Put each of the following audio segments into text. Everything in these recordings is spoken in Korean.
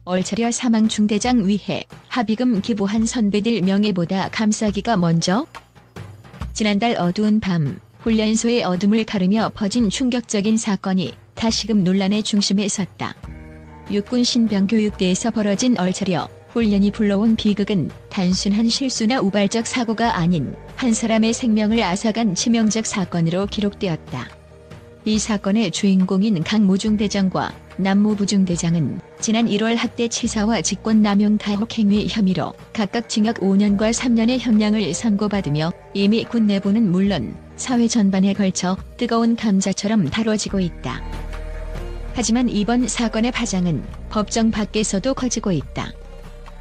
얼차려 사망 중대장 위해 합의금 기부한 선배들 명예보다 감싸기가 먼저? 지난달 어두운 밤 훈련소의 어둠을 가르며 퍼진 충격적인 사건이 다시금 논란의 중심에 섰다. 육군 신병교육대에서 벌어진 얼차려 훈련이 불러온 비극은 단순한 실수나 우발적 사고가 아닌 한 사람의 생명을 앗아간 치명적 사건으로 기록되었다. 이 사건의 주인공인 강모중대장과 남모부중대장은 지난 1월 학대치사와 직권남용 가혹행위 혐의로 각각 징역 5년과 3년의 형량을 선고받으며 이미 군 내부는 물론 사회 전반에 걸쳐 뜨거운 감자처럼 다뤄지고 있다. 하지만 이번 사건의 파장은 법정 밖에서도 커지고 있다.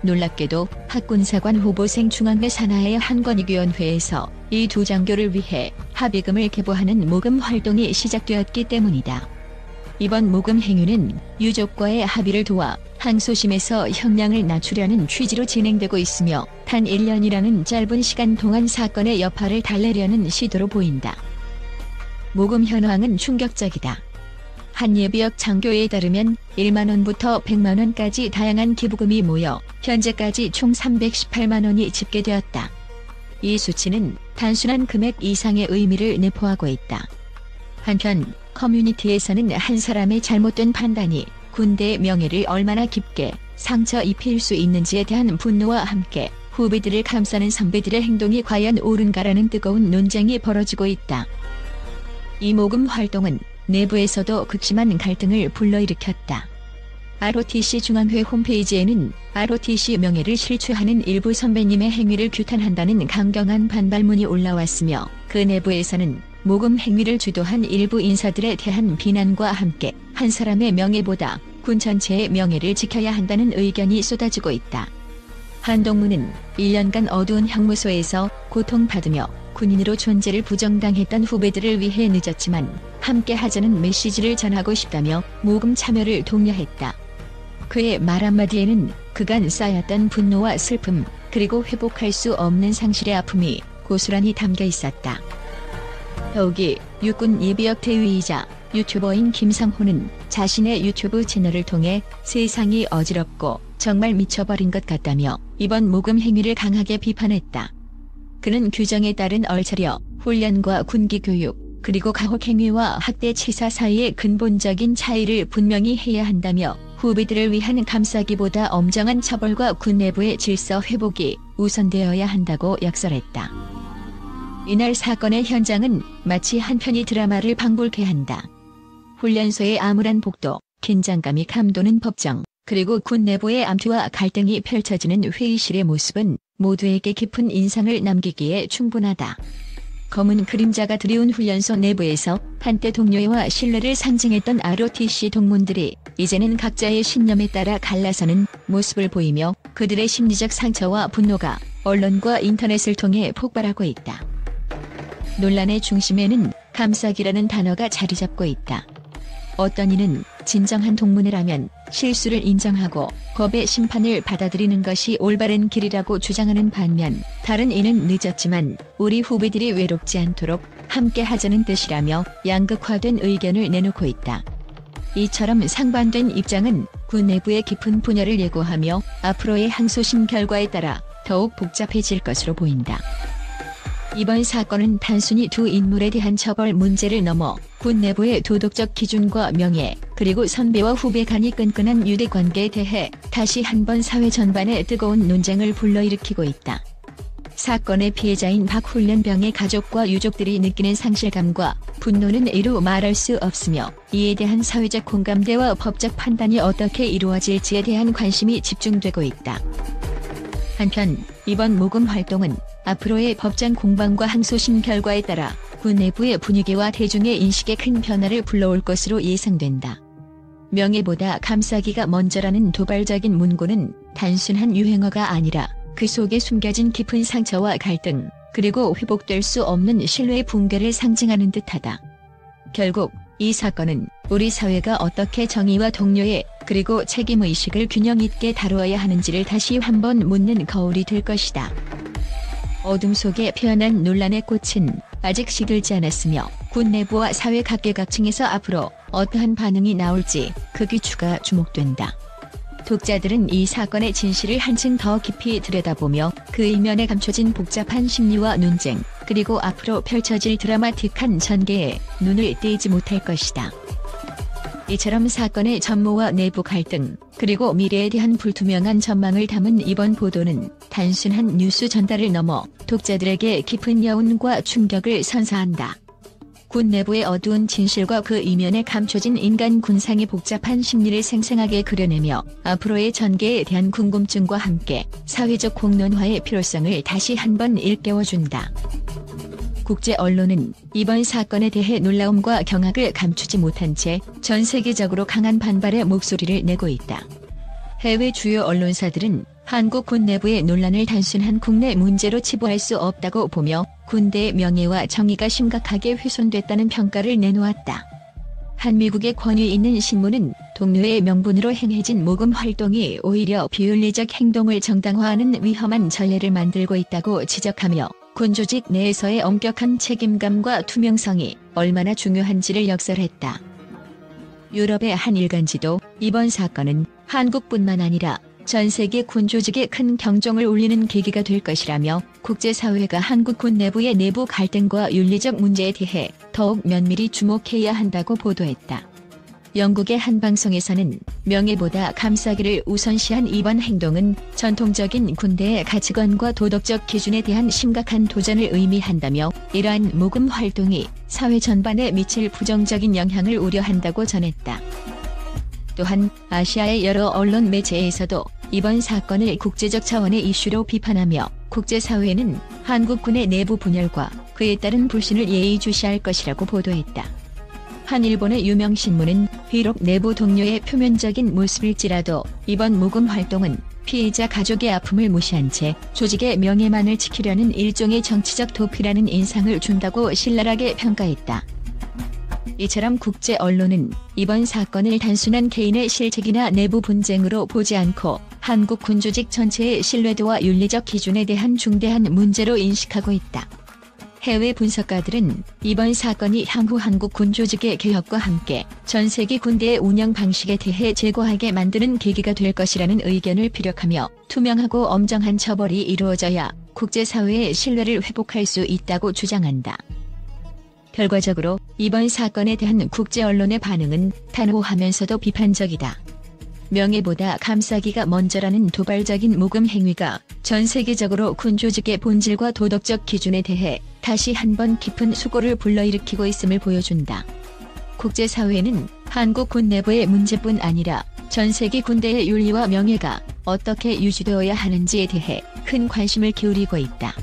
놀랍게도 학군사관 후보생 중앙회 산하의 한권익위원회에서 이 두 장교를 위해 합의금을 기부하는 모금 활동이 시작되었기 때문이다. 이번 모금 행위는 유족과의 합의를 도와 항소심에서 형량을 낮추려는 취지로 진행되고 있으며 단 1년이라는 짧은 시간 동안 사건의 여파를 달래려는 시도로 보인다. 모금 현황은 충격적이다. 한 예비역 장교에 따르면 1만원부터 100만원까지 다양한 기부금이 모여 현재까지 총 318만원이 집계되었다. 이 수치는 단순한 금액 이상의 의미를 내포하고 있다. 한편 커뮤니티에서는 한 사람의 잘못된 판단이 군대의 명예를 얼마나 깊게 상처 입힐 수 있는지에 대한 분노와 함께 후배들을 감싸는 선배들의 행동이 과연 옳은가라는 뜨거운 논쟁이 벌어지고 있다. 이 모금 활동은 내부에서도 극심한 갈등을 불러일으켰다. ROTC 중앙회 홈페이지에는 ROTC 명예를 실추하는 일부 선배님의 행위를 규탄한다는 강경한 반발문이 올라왔으며 그 내부에서는 모금 행위를 주도한 일부 인사들에 대한 비난과 함께 한 사람의 명예보다 군 전체의 명예를 지켜야 한다는 의견이 쏟아지고 있다. 한동무는 1년간 어두운 형무소에서 고통받으며 군인으로 존재를 부정당했던 후배들을 위해 늦었지만 함께 하자는 메시지를 전하고 싶다며 모금 참여를 독려했다. 그의 말 한마디에는 그간 쌓였던 분노와 슬픔 그리고 회복할 수 없는 상실의 아픔이 고스란히 담겨 있었다. 더욱이 육군 예비역 대위이자 유튜버인 김상호는 자신의 유튜브 채널을 통해 세상이 어지럽고 정말 미쳐버린 것 같다며 이번 모금 행위를 강하게 비판했다. 그는 규정에 따른 얼차려, 훈련과 군기교육, 그리고 가혹행위와 학대치사 사이의 근본적인 차이를 분명히 해야 한다며 후배들을 위한 감싸기보다 엄정한 처벌과 군 내부의 질서 회복이 우선되어야 한다고 역설했다. 이날 사건의 현장은 마치 한 편의 드라마를 방불케 한다. 훈련소의 암울한 복도, 긴장감이 감도는 법정, 그리고 군 내부의 암투와 갈등이 펼쳐지는 회의실의 모습은 모두에게 깊은 인상을 남기기에 충분하다. 검은 그림자가 드리운 훈련소 내부에서 한때 동료애와 신뢰를 상징했던 ROTC 동문들이 이제는 각자의 신념에 따라 갈라서는 모습을 보이며 그들의 심리적 상처와 분노가 언론과 인터넷을 통해 폭발하고 있다. 논란의 중심에는 감싸기라는 단어가 자리 잡고 있다. 어떤 이는 진정한 동문을 하면 실수를 인정하고 법의 심판을 받아들이는 것이 올바른 길이라고 주장하는 반면 다른 이는 늦었지만 우리 후배들이 외롭지 않도록 함께 하자는 뜻이라며 양극화된 의견을 내놓고 있다. 이처럼 상반된 입장은 군 내부의 깊은 분열을 예고하며 앞으로의 항소심 결과에 따라 더욱 복잡해질 것으로 보인다. 이번 사건은 단순히 두 인물에 대한 처벌 문제를 넘어 군 내부의 도덕적 기준과 명예, 그리고 선배와 후배 간의 끈끈한 유대관계에 대해 다시 한번 사회 전반에 뜨거운 논쟁을 불러일으키고 있다. 사건의 피해자인 박 훈련병의 가족과 유족들이 느끼는 상실감과 분노는 이루 말할 수 없으며 이에 대한 사회적 공감대와 법적 판단이 어떻게 이루어질지에 대한 관심이 집중되고 있다. 한편 이번 모금 활동은 앞으로의 법정 공방과 항소심 결과에 따라 군 내부의 분위기와 대중의 인식에 큰 변화를 불러올 것으로 예상된다. 명예보다 감싸기가 먼저라는 도발적인 문구는 단순한 유행어가 아니라 그 속에 숨겨진 깊은 상처와 갈등, 그리고 회복될 수 없는 신뢰의 붕괴를 상징하는 듯하다. 결국 이 사건은 우리 사회가 어떻게 정의와 동료애, 그리고 책임의식을 균형 있게 다루어야 하는지를 다시 한번 묻는 거울이 될 것이다. 어둠 속에 피어난 논란의 꽃은 아직 시들지 않았으며 군 내부와 사회 각계각층에서 앞으로 어떠한 반응이 나올지 그 귀추가 주목된다. 독자들은 이 사건의 진실을 한층 더 깊이 들여다보며 그 이면에 감춰진 복잡한 심리와 논쟁, 그리고 앞으로 펼쳐질 드라마틱한 전개에 눈을 떼지 못할 것이다. 이처럼 사건의 전모와 내부 갈등, 그리고 미래에 대한 불투명한 전망을 담은 이번 보도는 단순한 뉴스 전달을 넘어 독자들에게 깊은 여운과 충격을 선사한다. 군 내부의 어두운 진실과 그 이면에 감춰진 인간 군상의 복잡한 심리를 생생하게 그려내며 앞으로의 전개에 대한 궁금증과 함께 사회적 공론화의 필요성을 다시 한번 일깨워준다. 국제 언론은 이번 사건에 대해 놀라움과 경악을 감추지 못한 채 전 세계적으로 강한 반발의 목소리를 내고 있다. 해외 주요 언론사들은 한국 군 내부의 논란을 단순한 국내 문제로 치부할 수 없다고 보며 군대의 명예와 정의가 심각하게 훼손됐다는 평가를 내놓았다. 한 미국의 권위 있는 신문은 동료의 명분으로 행해진 모금 활동이 오히려 비윤리적 행동을 정당화하는 위험한 전례를 만들고 있다고 지적하며 군 조직 내에서의 엄격한 책임감과 투명성이 얼마나 중요한지를 역설했다. 유럽의 한 일간지도 이번 사건은 한국뿐만 아니라 전 세계 군 조직에 큰 경종을 울리는 계기가 될 것이라며 국제사회가 한국 군 내부의 내부 갈등과 윤리적 문제에 대해 더욱 면밀히 주목해야 한다고 보도했다. 영국의 한 방송에서는 명예보다 감싸기를 우선시한 이번 행동은 전통적인 군대의 가치관과 도덕적 기준에 대한 심각한 도전을 의미한다며 이러한 모금 활동이 사회 전반에 미칠 부정적인 영향을 우려한다고 전했다. 또한 아시아의 여러 언론 매체에서도 이번 사건을 국제적 차원의 이슈로 비판하며 국제사회는 한국군의 내부 분열과 그에 따른 불신을 예의주시할 것이라고 보도했다. 한 일본의 유명 신문은 비록 내부 동료의 표면적인 모습일지라도 이번 모금 활동은 피해자 가족의 아픔을 무시한 채 조직의 명예만을 지키려는 일종의 정치적 도피라는 인상을 준다고 신랄하게 평가했다. 이처럼 국제 언론은 이번 사건을 단순한 개인의 실책이나 내부 분쟁으로 보지 않고 한국 군 조직 전체의 신뢰도와 윤리적 기준에 대한 중대한 문제로 인식하고 있다. 해외 분석가들은 이번 사건이 향후 한국 군 조직의 개혁과 함께 전 세계 군대의 운영 방식에 대해 재고하게 만드는 계기가 될 것이라는 의견을 피력하며 투명하고 엄정한 처벌이 이루어져야 국제사회의 신뢰를 회복할 수 있다고 주장한다. 결과적으로 이번 사건에 대한 국제 언론의 반응은 단호하면서도 비판적이다. 명예보다 감싸기가 먼저라는 도발적인 모금 행위가 전 세계적으로 군 조직의 본질과 도덕적 기준에 대해 다시 한번 깊은 수고를 불러일으키고 있음을 보여준다. 국제사회는 한국 군 내부의 문제뿐 아니라 전 세계 군대의 윤리와 명예가 어떻게 유지되어야 하는지에 대해 큰 관심을 기울이고 있다.